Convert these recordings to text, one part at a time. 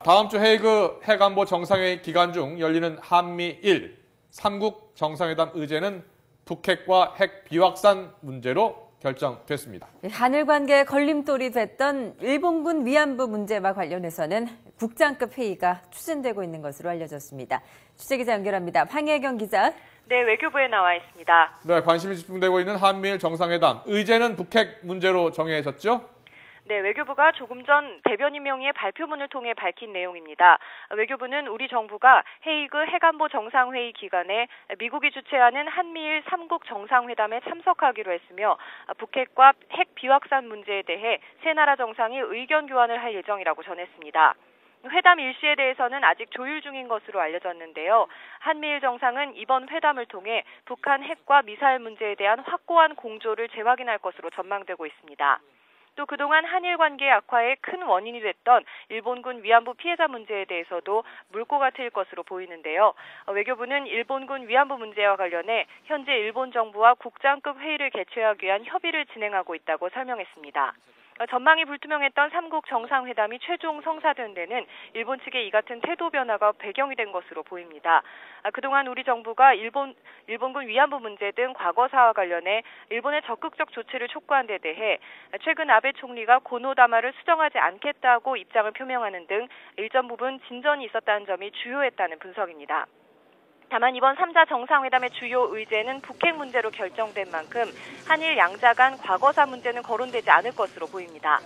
다음 주 헤이그 핵안보 정상회의 기간 중 열리는 한미일 3국 정상회담 의제는 북핵과 핵 비확산 문제로 결정됐습니다. 한일 관계에 걸림돌이 됐던 일본군 위안부 문제와 관련해서는 국장급 회의가 추진되고 있는 것으로 알려졌습니다. 취재기자 연결합니다. 황혜경 기자. 네, 외교부에 나와 있습니다. 네, 관심이 집중되고 있는 한미일 정상회담. 의제는 북핵 문제로 정해졌죠? 네, 외교부가 조금 전 대변인 명의의 발표문을 통해 밝힌 내용입니다. 외교부는 우리 정부가 헤이그 핵안보 정상회의 기간에 미국이 주최하는 한미일 3국 정상회담에 참석하기로 했으며 북핵과 핵 비확산 문제에 대해 세 나라 정상이 의견 교환을 할 예정이라고 전했습니다. 회담 일시에 대해서는 아직 조율 중인 것으로 알려졌는데요. 한미일 정상은 이번 회담을 통해 북한 핵과 미사일 문제에 대한 확고한 공조를 재확인할 것으로 전망되고 있습니다. 또 그동안 한일 관계 악화의 큰 원인이 됐던 일본군 위안부 피해자 문제에 대해서도 물꼬가 트일 것으로 보이는데요. 외교부는 일본군 위안부 문제와 관련해 현재 일본 정부와 국장급 회의를 개최하기 위한 협의를 진행하고 있다고 설명했습니다. 전망이 불투명했던 3국 정상회담이 최종 성사된 데는 일본 측의 이 같은 태도 변화가 배경이 된 것으로 보입니다. 그동안 우리 정부가 일본군 위안부 문제 등 과거사와 관련해 일본의 적극적 조치를 촉구한 데 대해 최근 아베 총리가 고노다마를 수정하지 않겠다고 입장을 표명하는 등 일정 부분 진전이 있었다는 점이 주요했다는 분석입니다. 다만 이번 3자 정상회담의 주요 의제는 북핵 문제로 결정된 만큼 한일 양자 간 과거사 문제는 거론되지 않을 것으로 보입니다.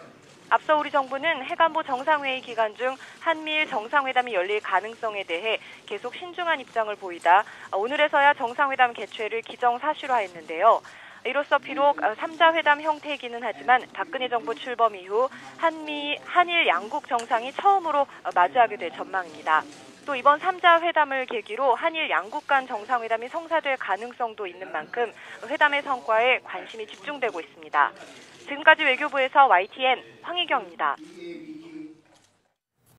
앞서 우리 정부는 핵안보 정상회의 기간 중 한미일 정상회담이 열릴 가능성에 대해 계속 신중한 입장을 보이다 오늘에서야 정상회담 개최를 기정사실화했는데요. 이로써 비록 3자 회담 형태이기는 하지만 박근혜 정부 출범 이후 한일 양국 정상이 처음으로 마주하게 될 전망입니다. 또 이번 3자 회담을 계기로 한일 양국 간 정상회담이 성사될 가능성도 있는 만큼 회담의 성과에 관심이 집중되고 있습니다. 지금까지 외교부에서 YTN 황희경입니다.